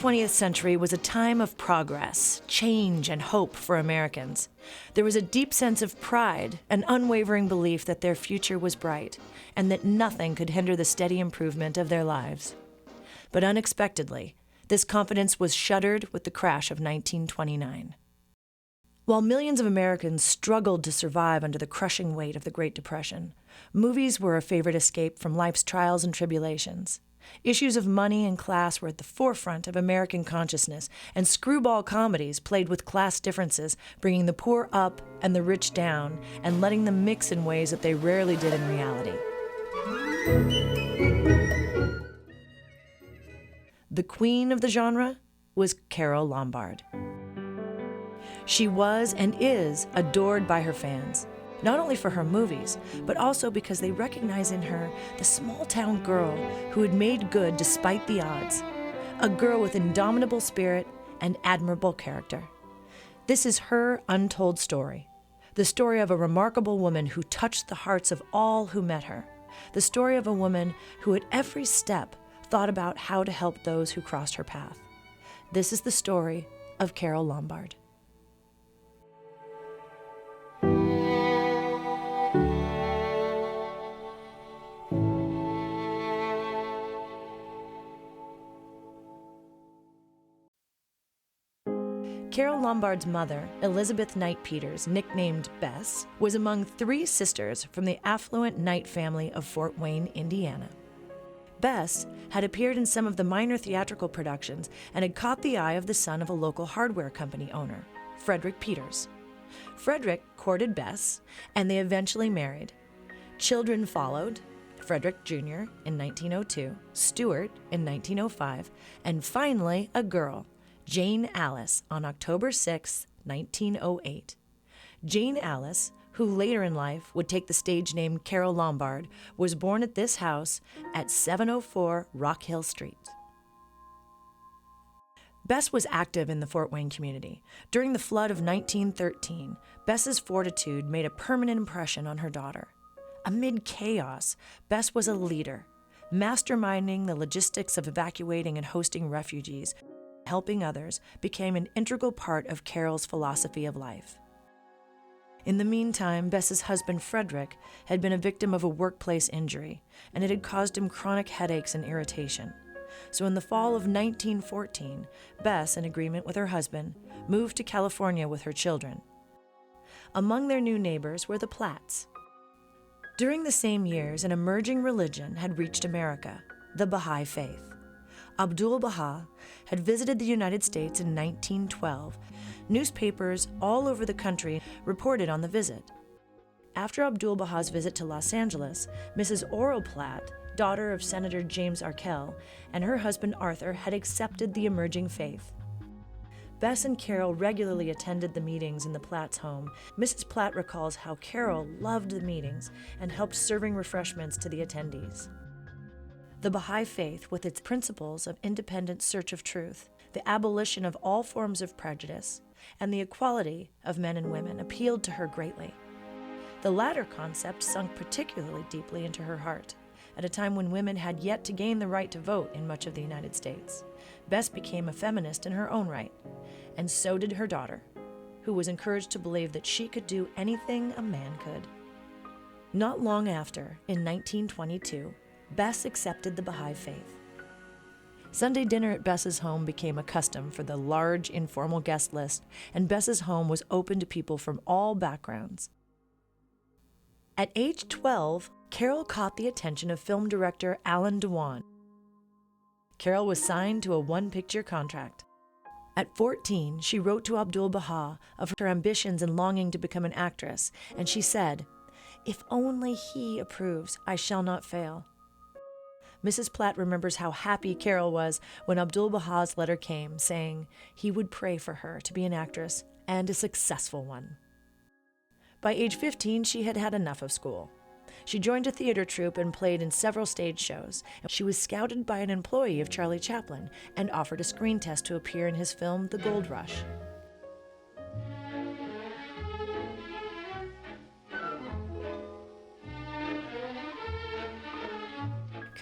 20th century was a time of progress, change, and hope for Americans. There was a deep sense of pride, an unwavering belief that their future was bright, and that nothing could hinder the steady improvement of their lives. But unexpectedly, this confidence was shuttered with the crash of 1929. While millions of Americans struggled to survive under the crushing weight of the Great Depression, movies were a favorite escape from life's trials and tribulations. Issues of money and class were at the forefront of American consciousness, and screwball comedies played with class differences, bringing the poor up and the rich down, and letting them mix in ways that they rarely did in reality. The queen of the genre was Carole Lombard. She was and is adored by her fans, not only for her movies, but also because they recognize in her the small-town girl who had made good despite the odds, a girl with indomitable spirit and admirable character. This is her untold story, the story of a remarkable woman who touched the hearts of all who met her, the story of a woman who at every step thought about how to help those who crossed her path. This is the story of Carole Lombard. Carole Lombard's mother, Elizabeth Knight Peters, nicknamed Bess, was among 3 sisters from the affluent Knight family of Fort Wayne, Indiana. Bess had appeared in some of the minor theatrical productions and had caught the eye of the son of a local hardware company owner, Frederick Peters. Frederick courted Bess, and they eventually married. Children followed, Frederick Jr. in 1902, Stuart in 1905, and finally a girl, Jane Alice, on October 6, 1908. Jane Alice, who later in life would take the stage name Carole Lombard, was born at this house at 704 Rock Hill Street. Bess was active in the Fort Wayne community. During the flood of 1913, Bess's fortitude made a permanent impression on her daughter. Amid chaos, Bess was a leader, masterminding the logistics of evacuating and hosting refugees. Helping others became an integral part of Carole's philosophy of life. In the meantime, Bess's husband, Frederick, had been a victim of a workplace injury, and it had caused him chronic headaches and irritation. So in the fall of 1914, Bess, in agreement with her husband, moved to California with her children. Among their new neighbors were the Platts. During the same years, an emerging religion had reached America, the Baha'i Faith. Abdu'l-Baha had visited the United States in 1912. Newspapers all over the country reported on the visit. After Abdu'l-Baha's visit to Los Angeles, Mrs. Oral Platt, daughter of Senator James Arkell, and her husband Arthur had accepted the emerging faith. Bess and Carole regularly attended the meetings in the Platts' home. Mrs. Platt recalls how Carole loved the meetings and helped serving refreshments to the attendees. The Baha'i Faith, with its principles of independent search of truth, the abolition of all forms of prejudice, and the equality of men and women, appealed to her greatly. The latter concept sunk particularly deeply into her heart, at a time when women had yet to gain the right to vote in much of the United States. Bess became a feminist in her own right, and so did her daughter, who was encouraged to believe that she could do anything a man could. Not long after, in 1922, Bess accepted the Baha'i Faith. Sunday dinner at Bess's home became a custom for the large, informal guest list, and Bess's home was open to people from all backgrounds. At age 12, Carole caught the attention of film director Alan Dewan. Carole was signed to a 1-picture contract. At 14, she wrote to Abdu'l-Baha of her ambitions and longing to become an actress, and she said, "If only he approves, I shall not fail." Mrs. Platt remembers how happy Carole was when Abdu'l-Baha's letter came, saying he would pray for her to be an actress and a successful one. By age 15, she had had enough of school. She joined a theater troupe and played in several stage shows. She was scouted by an employee of Charlie Chaplin and offered a screen test to appear in his film The Gold Rush.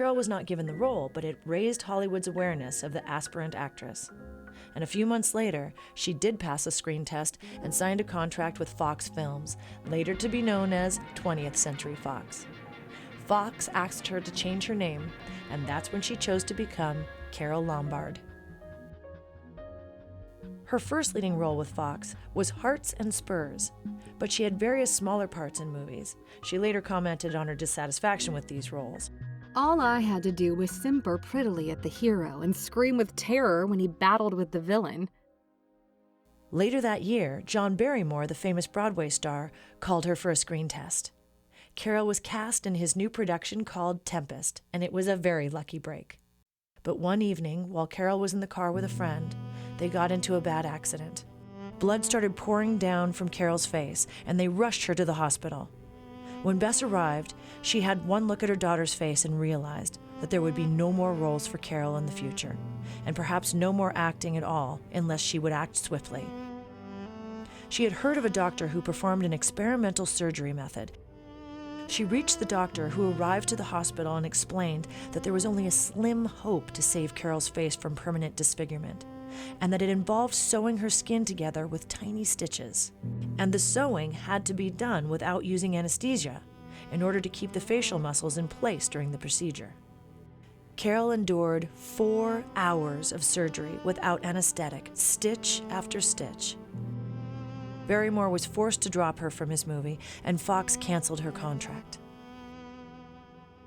Carole was not given the role, but it raised Hollywood's awareness of the aspirant actress. And a few months later, she did pass a screen test and signed a contract with Fox Films, later to be known as 20th Century Fox. Fox asked her to change her name, and that's when she chose to become Carole Lombard. Her first leading role with Fox was Hearts and Spurs, but she had various smaller parts in movies. She later commented on her dissatisfaction with these roles. All I had to do was simper prettily at the hero and scream with terror when he battled with the villain. Later that year, John Barrymore, the famous Broadway star, called her for a screen test. Carole was cast in his new production called Tempest, and it was a very lucky break. But one evening, while Carole was in the car with a friend, they got into a bad accident. Blood started pouring down from Carole's face, and they rushed her to the hospital. When Bess arrived, she had one look at her daughter's face and realized that there would be no more roles for Carole in the future, and perhaps no more acting at all unless she would act swiftly. She had heard of a doctor who performed an experimental surgery method. She reached the doctor, who arrived to the hospital and explained that there was only a slim hope to save Carole's face from permanent disfigurement, and that it involved sewing her skin together with tiny stitches. And the sewing had to be done without using anesthesia in order to keep the facial muscles in place during the procedure. Carole endured 4 hours of surgery without anesthetic, stitch after stitch. Barrymore was forced to drop her from his movie, and Fox canceled her contract.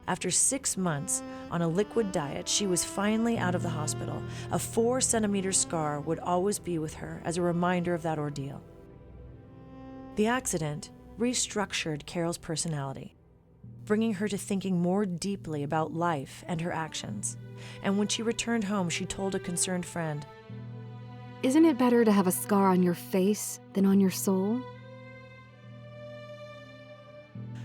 After 6 months on a liquid diet, she was finally out of the hospital. A 4-centimeter scar would always be with her as a reminder of that ordeal. The accident restructured Carole's personality, bringing her to thinking more deeply about life and her actions. And when she returned home, she told a concerned friend, Isn't it better to have a scar on your face than on your soul?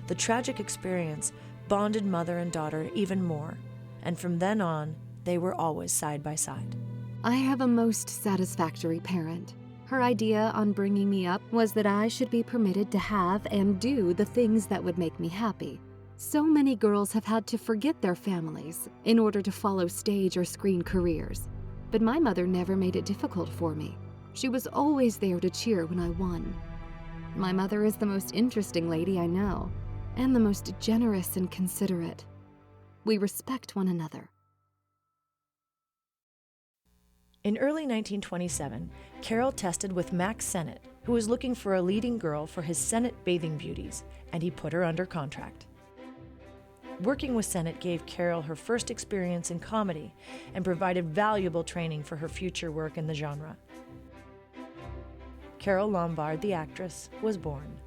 The tragic experience bonded mother and daughter even more, and from then on, they were always side by side. I have a most satisfactory parent. Her idea on bringing me up was that I should be permitted to have and do the things that would make me happy. So many girls have had to forget their families in order to follow stage or screen careers. But my mother never made it difficult for me. She was always there to cheer when I won. My mother is the most interesting lady I know, and the most generous and considerate. We respect one another. In early 1927, Carole tested with Max Sennett, who was looking for a leading girl for his Sennett Bathing Beauties, and he put her under contract. Working with Sennett gave Carole her first experience in comedy and provided valuable training for her future work in the genre. Carole Lombard, the actress, was born.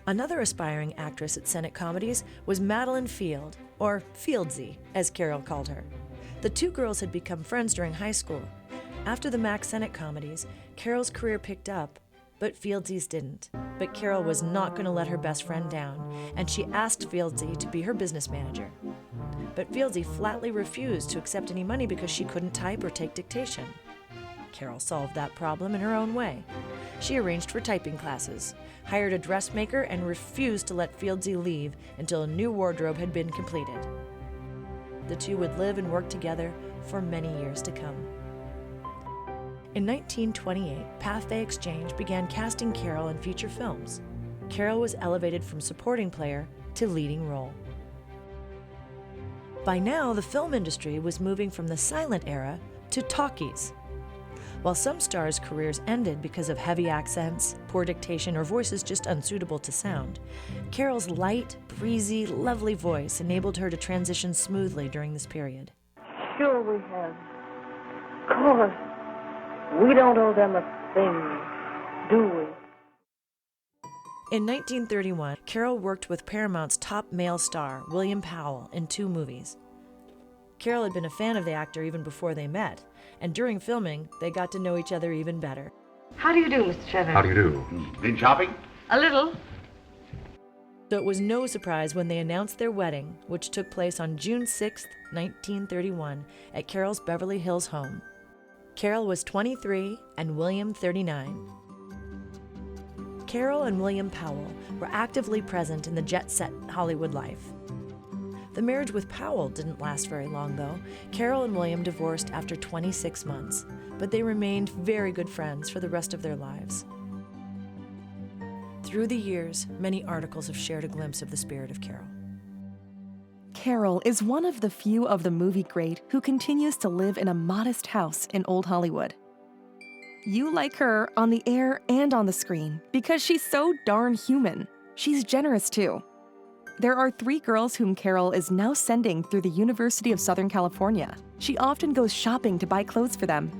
Another aspiring actress at Sennett Comedies was Madeline Field, or Fieldsy, as Carole called her. The two girls had become friends during high school. After the Max Sennett Comedies, Carole's career picked up, but Fieldsy's didn't. But Carole was not going to let her best friend down, and she asked Fieldsy to be her business manager. But Fieldsy flatly refused to accept any money because she couldn't type or take dictation. Carole solved that problem in her own way. She arranged for typing classes, hired a dressmaker, and refused to let Fieldsy leave until a new wardrobe had been completed. The two would live and work together for many years to come. In 1928, Pathé Exchange began casting Carole in feature films. Carole was elevated from supporting player to leading role. By now, the film industry was moving from the silent era to talkies. While some stars' careers ended because of heavy accents, poor dictation, or voices just unsuitable to sound, Carole's light, breezy, lovely voice enabled her to transition smoothly during this period. Sure we have. Of course. We don't owe them a thing, do we? In 1931, Carole worked with Paramount's top male star, William Powell, in 2 movies. Carole had been a fan of the actor even before they met, and during filming, they got to know each other even better. How do you do, Mr. Trevor? How do you do? Been shopping? A little. So it was no surprise when they announced their wedding, which took place on June 6, 1931, at Carole's Beverly Hills home. Carole was 23 and William 39. Carole and William Powell were actively present in the jet-set Hollywood life. The marriage with Powell didn't last very long, though. Carole and William divorced after 26 months, but they remained very good friends for the rest of their lives. Through the years, many articles have shared a glimpse of the spirit of Carole. Carole is one of the few of the movie great who continues to live in a modest house in Old Hollywood. You like her on the air and on the screen because she's so darn human. She's generous too. There are 3 girls whom Carole is now sending through the University of Southern California. She often goes shopping to buy clothes for them.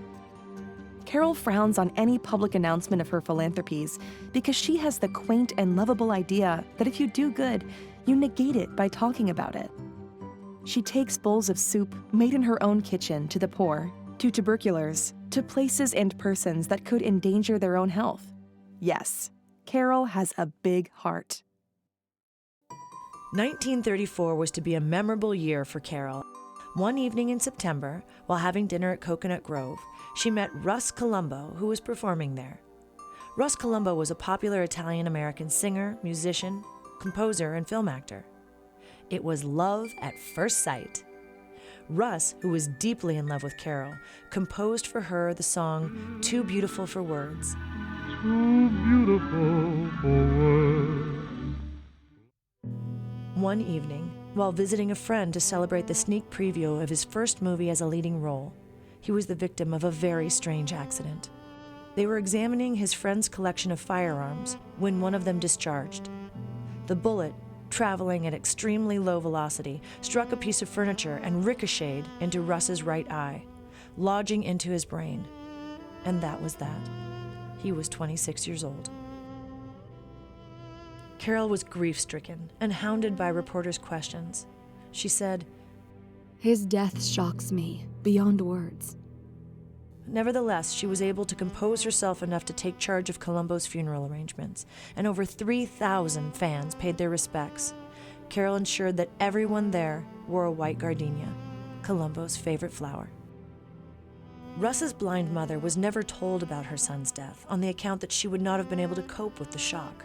Carole frowns on any public announcement of her philanthropies because she has the quaint and lovable idea that if you do good, you negate it by talking about it. She takes bowls of soup made in her own kitchen to the poor, to tuberculars, to places and persons that could endanger their own health. Yes, Carole has a big heart. 1934 was to be a memorable year for Carole. One evening in September, while having dinner at Coconut Grove, she met Russ Columbo, who was performing there. Russ Columbo was a popular Italian-American singer, musician, composer, and film actor. It was love at first sight. Russ, who was deeply in love with Carole, composed for her the song Too Beautiful for Words. Too beautiful for words. One evening, while visiting a friend to celebrate the sneak preview of his first movie as a leading role, he was the victim of a very strange accident. They were examining his friend's collection of firearms when one of them discharged. The bullet, traveling at extremely low velocity, struck a piece of furniture and ricocheted into Russ's right eye, lodging into his brain. And that was that. He was 26 years old. Carole was grief-stricken and hounded by reporters' questions. She said, His death shocks me beyond words. Nevertheless, she was able to compose herself enough to take charge of Columbo's funeral arrangements, and over 3,000 fans paid their respects. Carole ensured that everyone there wore a white gardenia, Columbo's favorite flower. Russ's blind mother was never told about her son's death on the account that she would not have been able to cope with the shock.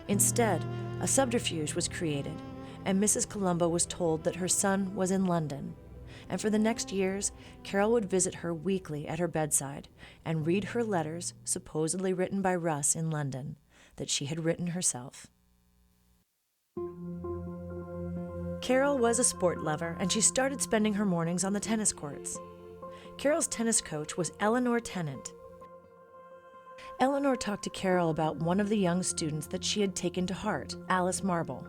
Instead, a subterfuge was created, and Mrs. Columbo was told that her son was in London. And for the next years, Carole would visit her weekly at her bedside and read her letters, supposedly written by Russ in London, that she had written herself. Carole was a sport lover, and she started spending her mornings on the tennis courts. Carole's tennis coach was Eleanor Tennant. Eleanor talked to Carole about one of the young students that she had taken to heart, Alice Marble.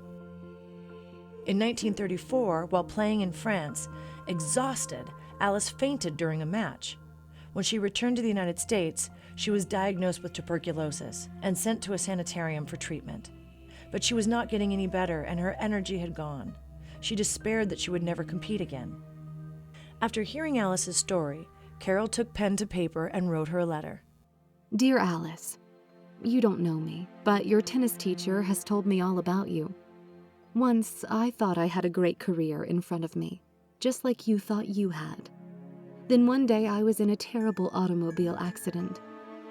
In 1934, while playing in France, exhausted, Alice fainted during a match. When she returned to the United States, she was diagnosed with tuberculosis and sent to a sanitarium for treatment. But she was not getting any better, and her energy had gone. She despaired that she would never compete again. After hearing Alice's story, Carole took pen to paper and wrote her a letter. Dear Alice, you don't know me, but your tennis teacher has told me all about you. Once, I thought I had a great career in front of me, just like you thought you had. Then one day I was in a terrible automobile accident.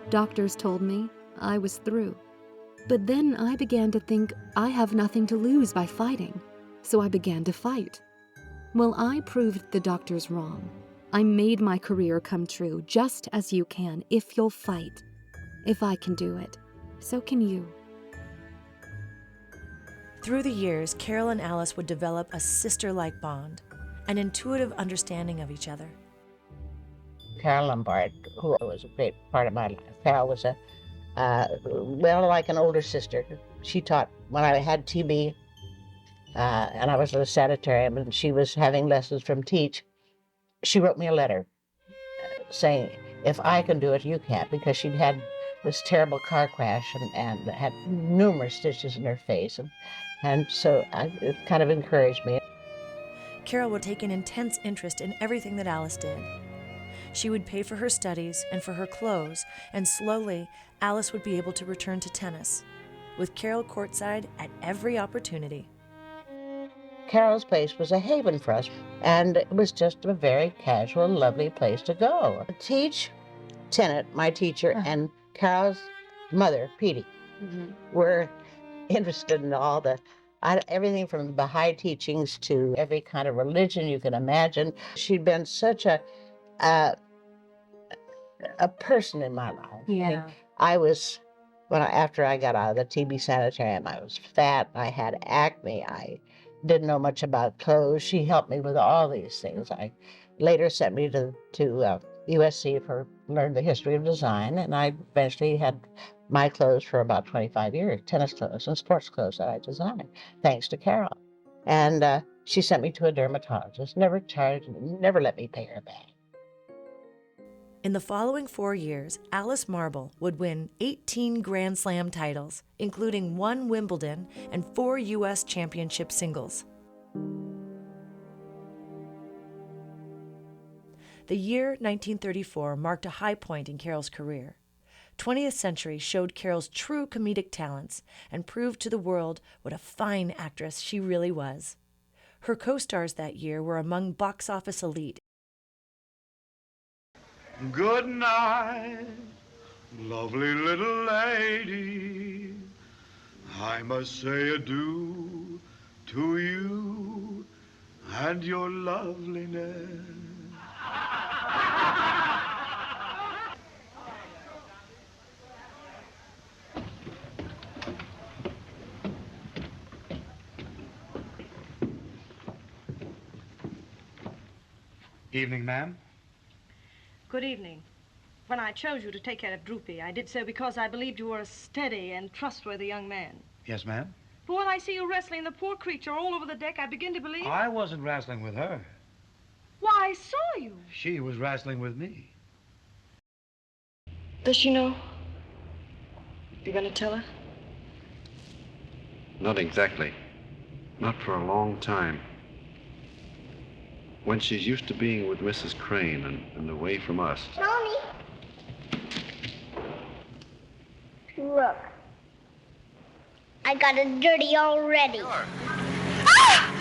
Doctors told me I was through. But then I began to think I have nothing to lose by fighting, so I began to fight. Well, I proved the doctors wrong. I made my career come true, just as you can, if you'll fight. If I can do it, so can you. Through the years, Carole and Alice would develop a sister-like bond, an intuitive understanding of each other. Carole Lombard, who was a great part of my life. Carole was like an older sister. She taught when I had TB, and I was at a sanitarium, and she was having lessons from Teach. She wrote me a letter saying, if I can do it, you can't, because she'd had this terrible car crash and had numerous stitches in her face. And so it kind of encouraged me. Carole would take an intense interest in everything that Alice did. She would pay for her studies and for her clothes, and slowly, Alice would be able to return to tennis, with Carole courtside at every opportunity. Carole's place was a haven for us, and it was just a very casual, lovely place to go. Teach, Tennant, my teacher, and Carole's mother, Petey, were interested in all the Everything from the Baha'i teachings to every kind of religion you can imagine. She'd been such a person in my life. Yeah. I mean, after I got out of the TB sanitarium, I was fat, I had acne, I didn't know much about clothes. She helped me with all these things. I later sent me to USC learn the history of design, and I eventually had my clothes for about 25 years, tennis clothes and sports clothes that I designed, thanks to Carole. And she sent me to a dermatologist, never let me pay her back. In the following 4 years, Alice Marble would win 18 Grand Slam titles, including 1 Wimbledon and 4 U.S. Championship singles. The year 1934 marked a high point in Carole's career. 20th Century showed Carole's true comedic talents and proved to the world what a fine actress she really was. Her co-stars that year were among box office elite. Good night, lovely little lady. I must say adieu to you and your loveliness. Evening, ma'am. Good evening. When I chose you to take care of Droopy, I did so because I believed you were a steady and trustworthy young man. Yes, ma'am. But when I see you wrestling the poor creature all over the deck, I begin to believe... I wasn't wrestling with her. Why, I saw you. She was wrestling with me. Does she know? You gonna tell her? Not exactly. Not for a long time. When she's used to being with Mrs. Crane and away from us. Mommy. Look. I got it dirty already. Sure. Ah!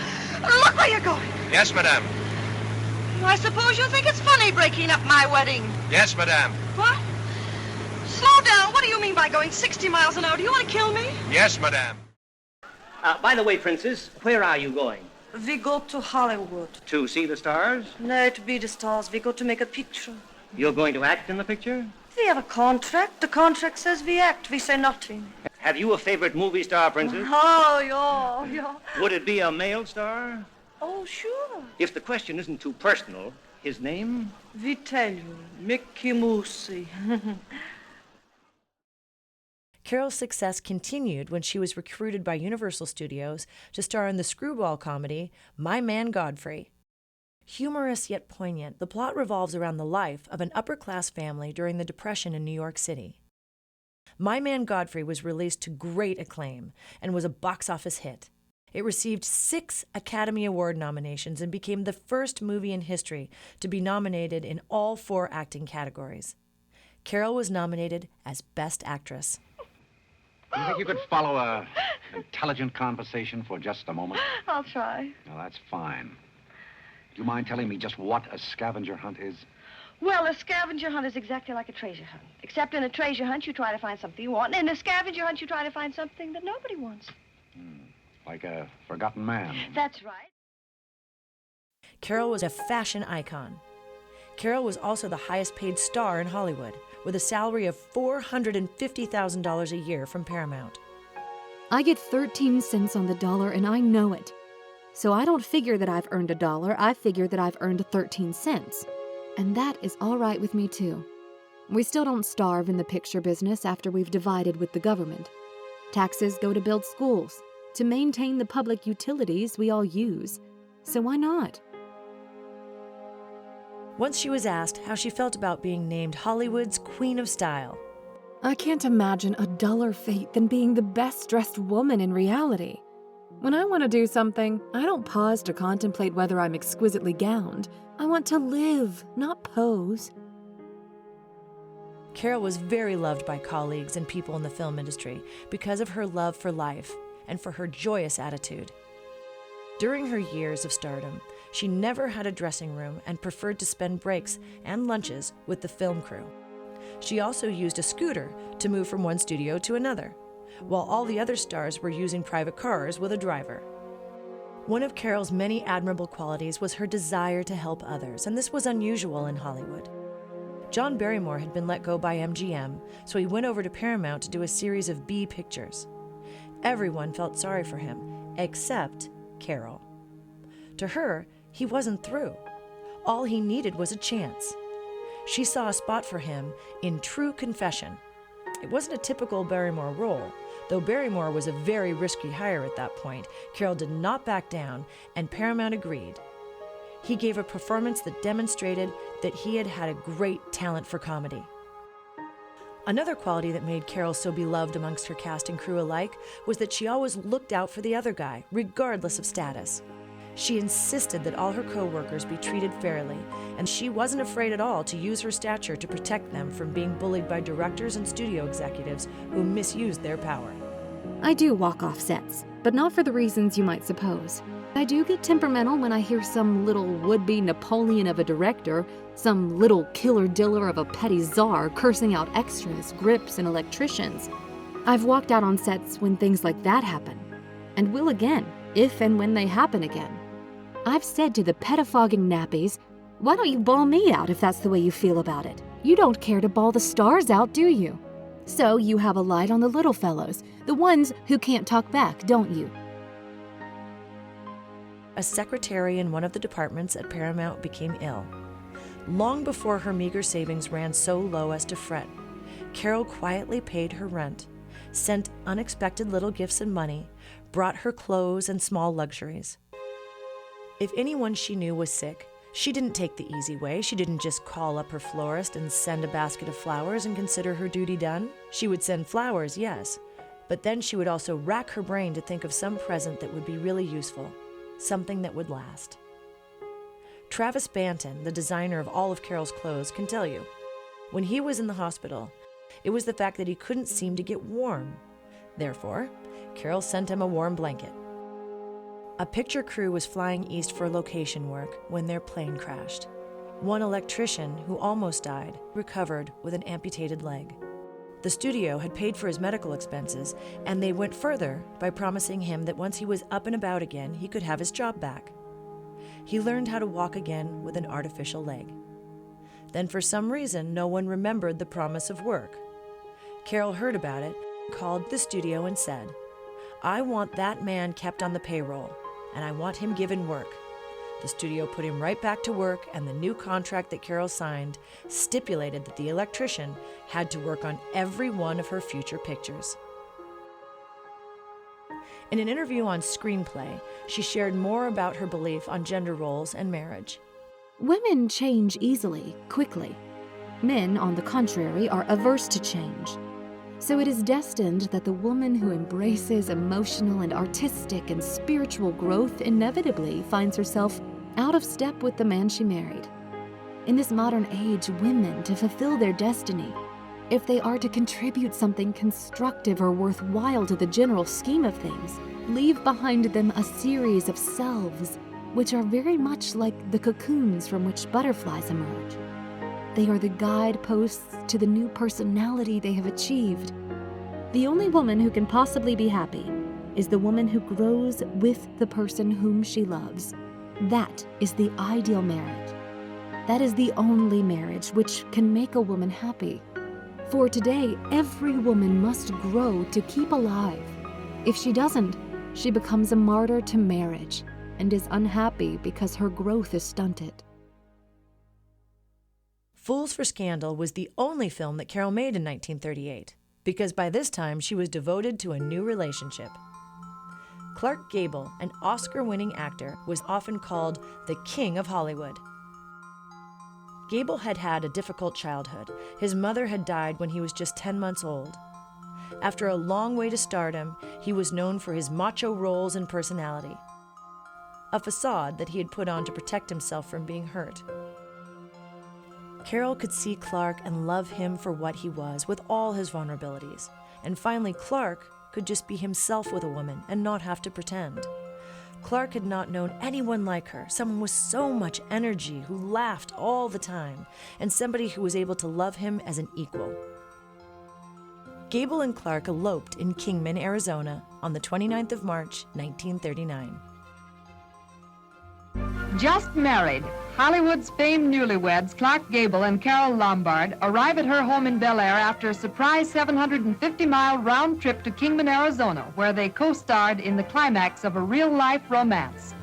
Look where you're going. Yes, madame. I suppose you think it's funny breaking up my wedding. Yes, madame. What? Slow down. What do you mean by going 60 miles an hour? Do you want to kill me? Yes, madame. By the way, Princess, where are you going? We go to Hollywood. To see the stars? No, to be the stars. We go to make a picture. You're going to act in the picture? We have a contract. The contract says we act. We say nothing. Have you a favorite movie star, Princess? Oh, yeah. Would it be a male star? Oh, sure. If the question isn't too personal, his name? We tell you, Mickey Mouse. Carole's success continued when she was recruited by Universal Studios to star in the screwball comedy My Man Godfrey. Humorous yet poignant, the plot revolves around the life of an upper-class family during the Depression in New York City. My Man Godfrey was released to great acclaim and was a box office hit. It received 6 Academy Award nominations and became the first movie in history to be nominated in all 4 acting categories. Carole was nominated as Best Actress. Do you think you could follow an intelligent conversation for just a moment? I'll try. No, that's fine. Do you mind telling me just what a scavenger hunt is? Well, a scavenger hunt is exactly like a treasure hunt. Except in a treasure hunt, you try to find something you want, and in a scavenger hunt, you try to find something that nobody wants. Like a forgotten man. That's right. Carole was a fashion icon. Carole was also the highest-paid star in Hollywood, with a salary of $450,000 a year from Paramount. I get 13 cents on the dollar, and I know it. So I don't figure that I've earned $1, I figure that I've earned 13 cents. And that is all right with me, too. We still don't starve in the picture business after we've divided with the government. Taxes go to build schools, to maintain the public utilities we all use. So why not? Once she was asked how she felt about being named Hollywood's Queen of Style. I can't imagine a duller fate than being the best-dressed woman in reality. When I want to do something, I don't pause to contemplate whether I'm exquisitely gowned. I want to live, not pose. Carole was very loved by colleagues and people in the film industry because of her love for life and for her joyous attitude. During her years of stardom, she never had a dressing room and preferred to spend breaks and lunches with the film crew. She also used a scooter to move from one studio to another. while all the other stars were using private cars with a driver. One of Carole's many admirable qualities was her desire to help others, and this was unusual in Hollywood. John Barrymore had been let go by MGM, so he went over to Paramount to do a series of B pictures. Everyone felt sorry for him, except Carole. To her, he wasn't through. All he needed was a chance. She saw a spot for him in True Confession. It wasn't a typical Barrymore role. Though Barrymore was a very risky hire at that point, Carole did not back down, and Paramount agreed. He gave a performance that demonstrated that he had a great talent for comedy. Another quality that made Carole so beloved amongst her cast and crew alike was that she always looked out for the other guy, regardless of status. She insisted that all her co-workers be treated fairly, and she wasn't afraid at all to use her stature to protect them from being bullied by directors and studio executives who misused their power. I do walk off sets, but not for the reasons you might suppose. I do get temperamental when I hear some little would-be Napoleon of a director, some little killer-diller of a petty czar cursing out extras, grips, and electricians. I've walked out on sets when things like that happen, and will again, if and when they happen again. I've said to the pettifogging nappies, why don't you bawl me out if that's the way you feel about it? You don't care to bawl the stars out, do you? So you have a light on the little fellows, the ones who can't talk back, don't you? A secretary in one of the departments at Paramount became ill. Long before her meager savings ran so low as to fret, Carole quietly paid her rent, sent unexpected little gifts and money, brought her clothes and small luxuries. If anyone she knew was sick, she didn't take the easy way. She didn't just call up her florist and send a basket of flowers and consider her duty done. She would send flowers, yes, but then she would also rack her brain to think of some present that would be really useful, something that would last. Travis Banton, the designer of all of Carole's clothes, can tell you, when he was in the hospital, it was the fact that he couldn't seem to get warm. Therefore, Carole sent him a warm blanket. A picture crew was flying east for location work when their plane crashed. One electrician, who almost died, recovered with an amputated leg. The studio had paid for his medical expenses, and they went further by promising him that once he was up and about again, he could have his job back. He learned how to walk again with an artificial leg. Then for some reason, no one remembered the promise of work. Carole heard about it, called the studio and said, I want that man kept on the payroll, and I want him given work. The studio put him right back to work, and the new contract that Carole signed stipulated that the electrician had to work on every one of her future pictures. In an interview on Screenplay, she shared more about her belief on gender roles and marriage. Women change easily, quickly. Men, on the contrary, are averse to change. So it is destined that the woman who embraces emotional and artistic and spiritual growth inevitably finds herself out of step with the man she married. In this modern age, women, to fulfill their destiny, if they are to contribute something constructive or worthwhile to the general scheme of things, leave behind them a series of selves, which are very much like the cocoons from which butterflies emerge. They are the guideposts to the new personality they have achieved. The only woman who can possibly be happy is the woman who grows with the person whom she loves. That is the ideal marriage. That is the only marriage which can make a woman happy. For today, every woman must grow to keep alive. If she doesn't, she becomes a martyr to marriage and is unhappy because her growth is stunted. Fools for Scandal was the only film that Carole made in 1938, because by this time she was devoted to a new relationship. Clark Gable, an Oscar-winning actor, was often called the King of Hollywood. Gable had had a difficult childhood. His mother had died when he was just 10 months old. After a long way to stardom, he was known for his macho roles and personality, a facade that he had put on to protect himself from being hurt. Carole could see Clark and love him for what he was, with all his vulnerabilities. And finally, Clark could just be himself with a woman and not have to pretend. Clark had not known anyone like her, someone with so much energy, who laughed all the time, and somebody who was able to love him as an equal. Gable and Clark eloped in Kingman, Arizona on the 29th of March, 1939. Just married, Hollywood's famed newlyweds, Clark Gable and Carole Lombard, arrive at her home in Bel Air after a surprise 750-mile round trip to Kingman, Arizona, where they co-starred in the climax of a real-life romance.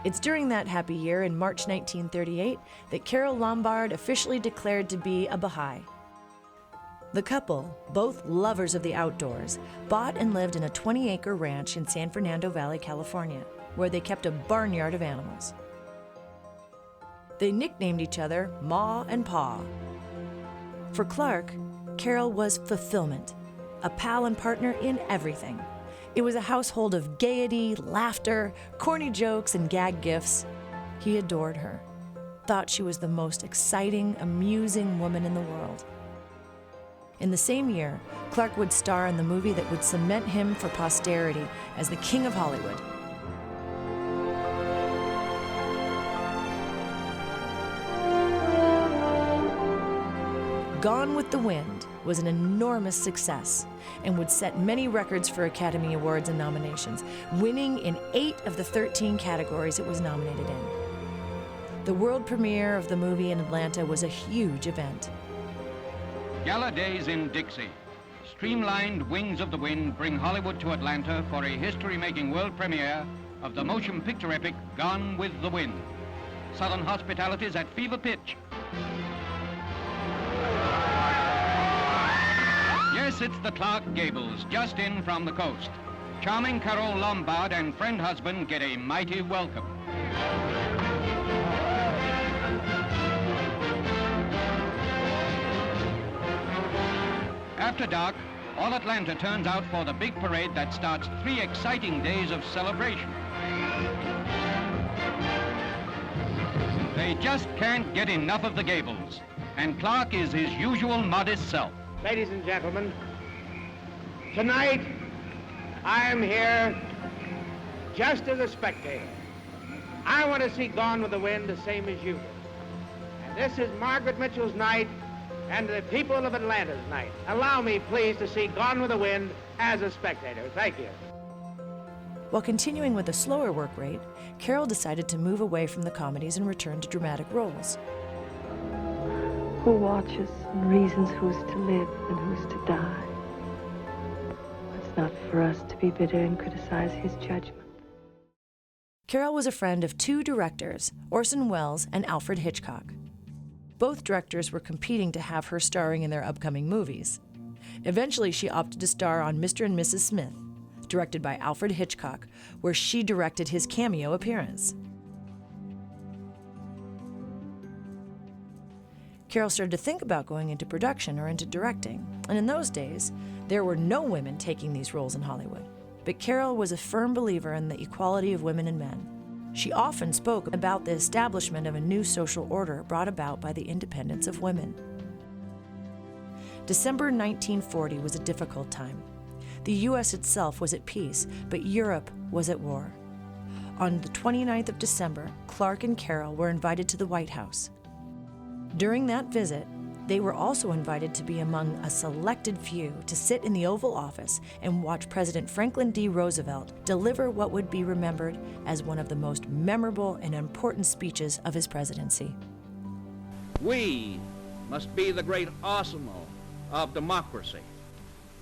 It's during that happy year, in March 1938, that Carole Lombard officially declared to be a Baha'i. The couple, both lovers of the outdoors, bought and lived in a 20-acre ranch in San Fernando Valley, California, where they kept a barnyard of animals. They nicknamed each other Ma and Pa. For Clark, Carole was fulfillment, a pal and partner in everything. It was a household of gaiety, laughter, corny jokes, and gag gifts. He adored her, thought she was the most exciting, amusing woman in the world. In the same year, Clark would star in the movie that would cement him for posterity as the King of Hollywood. Gone with the Wind was an enormous success and would set many records for Academy Awards and nominations, winning in 8 of the 13 categories it was nominated in. The world premiere of the movie in Atlanta was a huge event. Gala days in Dixie. Streamlined Wings of the Wind bring Hollywood to Atlanta for a history-making world premiere of the motion picture epic Gone with the Wind. Southern hospitality's at fever pitch. Yes, it's the Clark Gables, just in from the coast. Charming Carole Lombard and friend husband get a mighty welcome. After dark, all Atlanta turns out for the big parade that starts 3 exciting days of celebration. They just can't get enough of the Gables, and Clark is his usual modest self. Ladies and gentlemen, tonight I am here just as a spectator. I want to see Gone with the Wind the same as you do. And this is Margaret Mitchell's night and the people of Atlanta's night. Allow me, please, to see Gone with the Wind as a spectator. Thank you. While continuing with a slower work rate, Carole decided to move away from the comedies and return to dramatic roles. Who watches and reasons who's to live and who's to die. It's not for us to be bitter and criticize his judgment. Carole was a friend of 2 directors, Orson Welles and Alfred Hitchcock. Both directors were competing to have her starring in their upcoming movies. Eventually, she opted to star on Mr. and Mrs. Smith, directed by Alfred Hitchcock, where she directed his cameo appearance. Carole started to think about going into production or into directing, and in those days, there were no women taking these roles in Hollywood. But Carole was a firm believer in the equality of women and men. She often spoke about the establishment of a new social order brought about by the independence of women. December 1940 was a difficult time. The U.S. itself was at peace, but Europe was at war. On the 29th of December, Clark and Carole were invited to the White House. During that visit, they were also invited to be among a selected few to sit in the Oval Office and watch President Franklin D. Roosevelt deliver what would be remembered as one of the most memorable and important speeches of his presidency. We must be the great arsenal of democracy.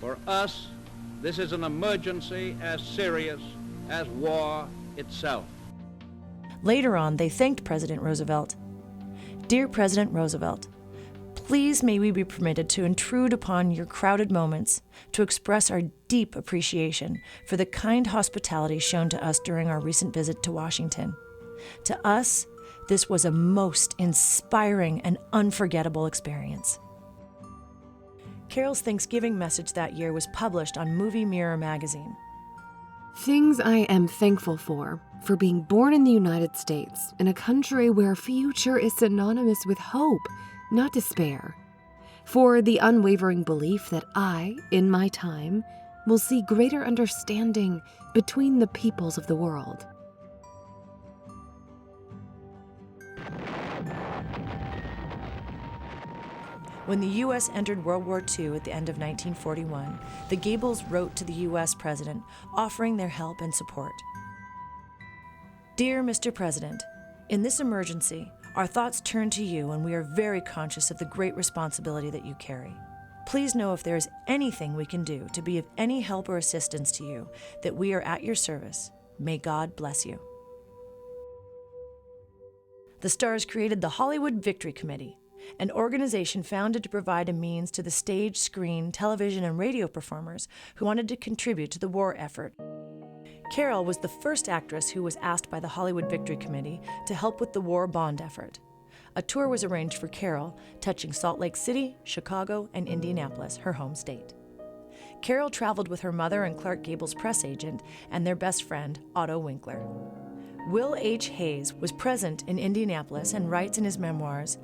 For us, this is an emergency as serious as war itself. Later on, they thanked President Roosevelt. Dear President Roosevelt, please may we be permitted to intrude upon your crowded moments to express our deep appreciation for the kind hospitality shown to us during our recent visit to Washington. To us, this was a most inspiring and unforgettable experience. Carole's Thanksgiving message that year was published on Movie Mirror magazine. Things I am thankful for being born in the United States, in a country where future is synonymous with hope, not despair. For the unwavering belief that I, in my time, will see greater understanding between the peoples of the world. When the U.S. entered World War II at the end of 1941, the Gables wrote to the U.S. President offering their help and support. Dear Mr. President, in this emergency, our thoughts turn to you, and we are very conscious of the great responsibility that you carry. Please know if there is anything we can do to be of any help or assistance to you, that we are at your service. May God bless you. The stars created the Hollywood Victory Committee, an organization founded to provide a means to the stage, screen, television, and radio performers who wanted to contribute to the war effort. Carole was the first actress who was asked by the Hollywood Victory Committee to help with the war bond effort. A tour was arranged for Carole, touching Salt Lake City, Chicago, and Indianapolis, her home state. Carole traveled with her mother and Clark Gable's press agent and their best friend, Otto Winkler. Will H. Hayes was present in Indianapolis and writes in his memoirs,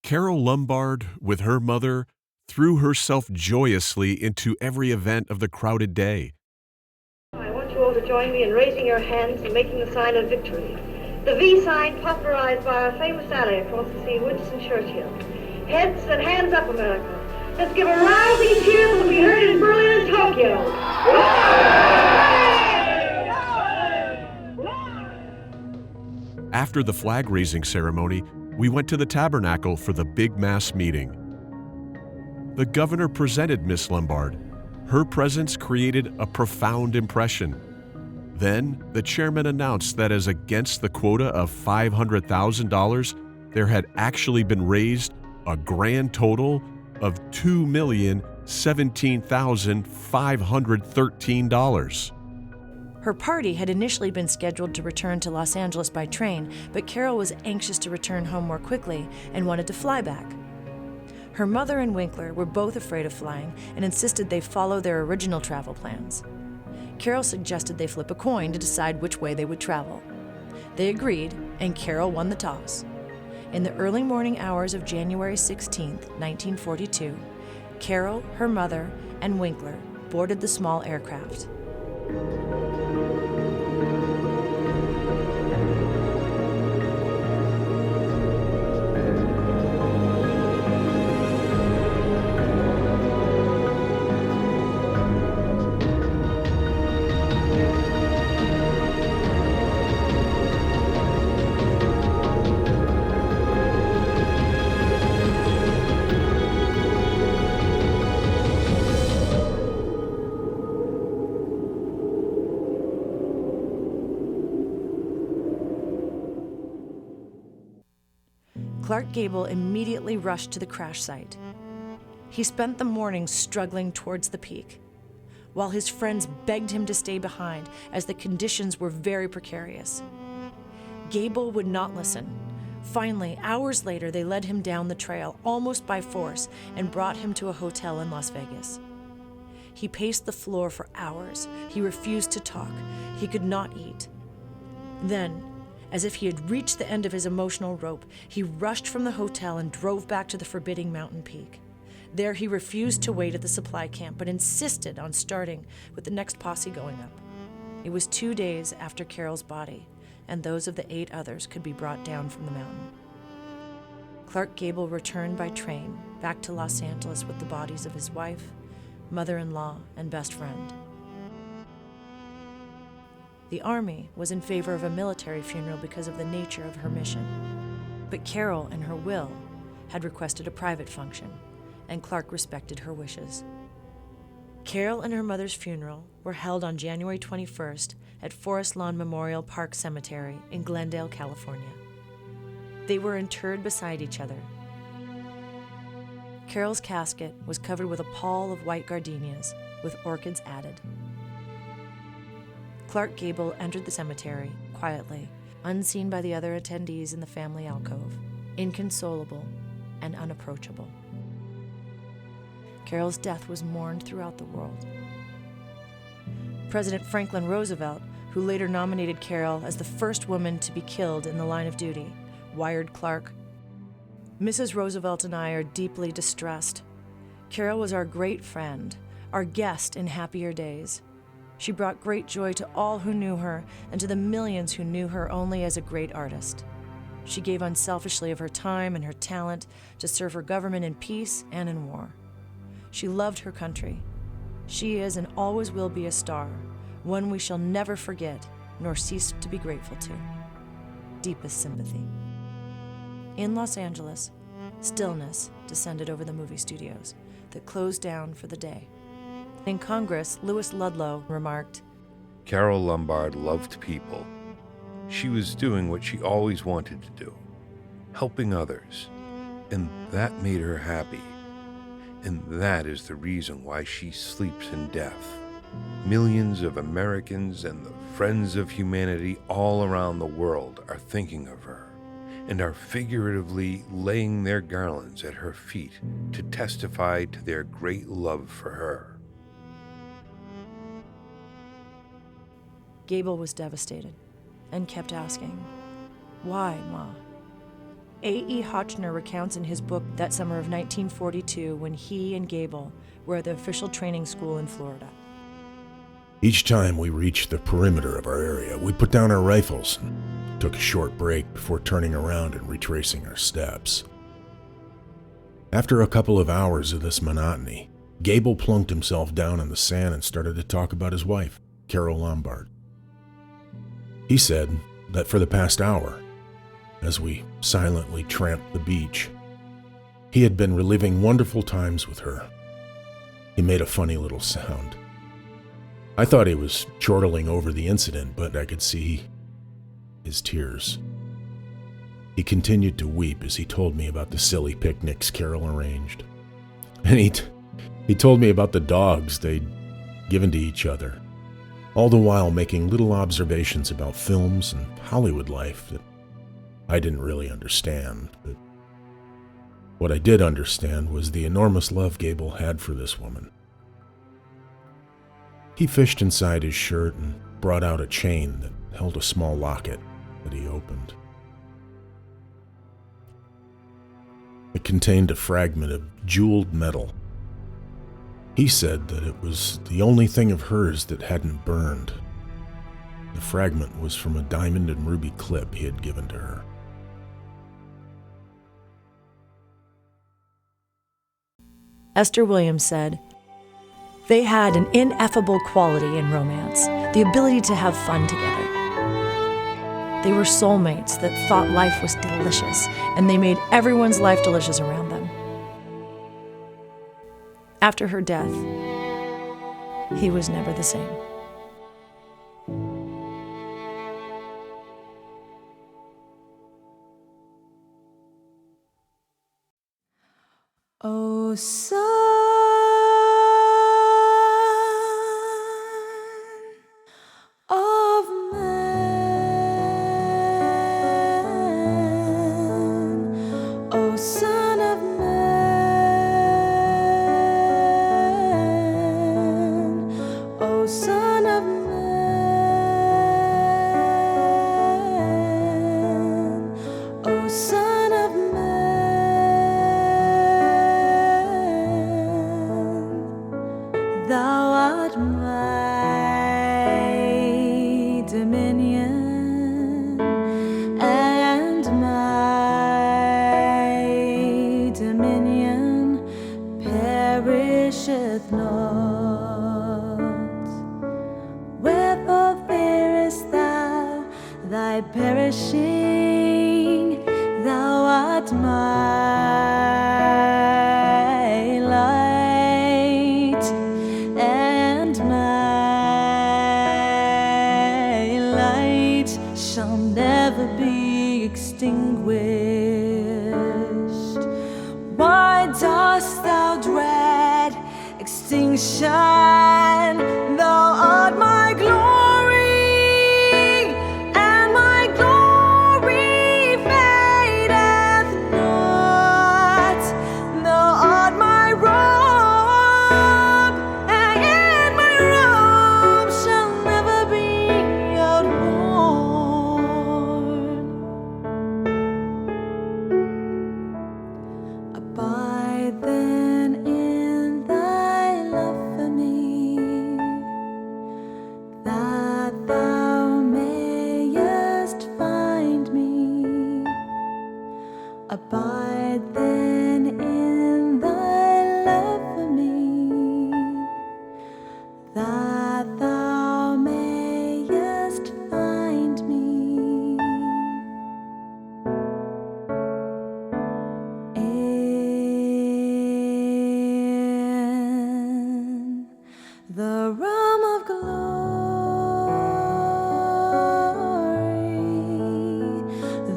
Carole Lombard, with her mother, threw herself joyously into every event of the crowded day. I want you all to join me in raising your hands and making the sign of victory. The V sign popularized by our famous ally across the sea, Winston Churchill. Heads and hands up, America. Let's give a rousing cheer that we heard in Berlin and Tokyo. After the flag-raising ceremony, we went to the tabernacle for the big mass meeting. The governor presented Miss Lombard. Her presence created a profound impression. Then, the chairman announced that as against the quota of $500,000, there had actually been raised a grand total of $2,017,513. Her party had initially been scheduled to return to Los Angeles by train, but Carole was anxious to return home more quickly and wanted to fly back. Her mother and Winkler were both afraid of flying and insisted they follow their original travel plans. Carole suggested they flip a coin to decide which way they would travel. They agreed, and Carole won the toss. In the early morning hours of January 16, 1942, Carole, her mother, and Winkler boarded the small aircraft. Clark Gable immediately rushed to the crash site. He spent the morning struggling towards the peak, while his friends begged him to stay behind as the conditions were very precarious. Gable would not listen. Finally, hours later, they led him down the trail, almost by force, and brought him to a hotel in Las Vegas. He paced the floor for hours. He refused to talk. He could not eat. Then, as if he had reached the end of his emotional rope, he rushed from the hotel and drove back to the forbidding mountain peak. There he refused to wait at the supply camp, but insisted on starting with the next posse going up. It was 2 days after Carole's body, and those of the 8 others could be brought down from the mountain. Clark Gable returned by train back to Los Angeles with the bodies of his wife, mother-in-law, and best friend. The Army was in favor of a military funeral because of the nature of her mission. But Carole, in her will, had requested a private function, and Clark respected her wishes. Carole and her mother's funeral were held on January 21st at Forest Lawn Memorial Park Cemetery in Glendale, California. They were interred beside each other. Carole's casket was covered with a pall of white gardenias with orchids added. Clark Gable entered the cemetery quietly, unseen by the other attendees in the family alcove, inconsolable and unapproachable. Carole's death was mourned throughout the world. President Franklin Roosevelt, who later nominated Carole as the first woman to be killed in the line of duty, wired Clark, "Mrs. Roosevelt and I are deeply distressed. Carole was our great friend, our guest in happier days. She brought great joy to all who knew her and to the millions who knew her only as a great artist. She gave unselfishly of her time and her talent to serve her government in peace and in war. She loved her country. She is and always will be a star, one we shall never forget nor cease to be grateful to. Deepest sympathy. In Los Angeles, stillness descended over the movie studios that closed down for the day. In Congress, Louis Ludlow remarked, Carole Lombard loved people. She was doing what she always wanted to do, helping others, and that made her happy. And that is the reason why she sleeps in death. Millions of Americans and the friends of humanity all around the world are thinking of her and are figuratively laying their garlands at her feet to testify to their great love for her. Gable was devastated and kept asking, "Why, Ma?" A.E. Hotchner recounts in his book that summer of 1942 when he and Gable were at the official training school in Florida. Each time we reached the perimeter of our area, we put down our rifles and took a short break before turning around and retracing our steps. After a couple of hours of this monotony, Gable plunked himself down in the sand and started to talk about his wife, Carole Lombard. He said that for the past hour, as we silently tramped the beach, he had been reliving wonderful times with her. He made a funny little sound. I thought he was chortling over the incident, but I could see his tears. He continued to weep as he told me about the silly picnics Carole arranged. And he told me about the dogs they'd given to each other, all the while making little observations about films and Hollywood life that I didn't really understand. But what I did understand was the enormous love Gable had for this woman. He fished inside his shirt and brought out a chain that held a small locket that he opened. It contained a fragment of jeweled metal. He said that it was the only thing of hers that hadn't burned. The fragment was from a diamond and ruby clip he had given to her. Esther Williams said, "They had an ineffable quality in romance, the ability to have fun together. They were soulmates that thought life was delicious, and they made everyone's life delicious around them." After her death, he was never the same. Oh, son of man, oh, son of man, oh, son of man, oh, son of man. Thou art my dominion, and my dominion perisheth not. Wherefore fearest thou thy perishing? Thou art my light, and my light shall never be extinguished. Why dost thou dread extinction? Thou art my glory, and my glory fadeth not. Thou art my robe, and my robe shall never be outworn. Abide then in thy love for me, the realm of glory,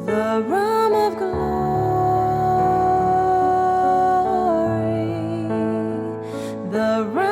the realm of glory, the realm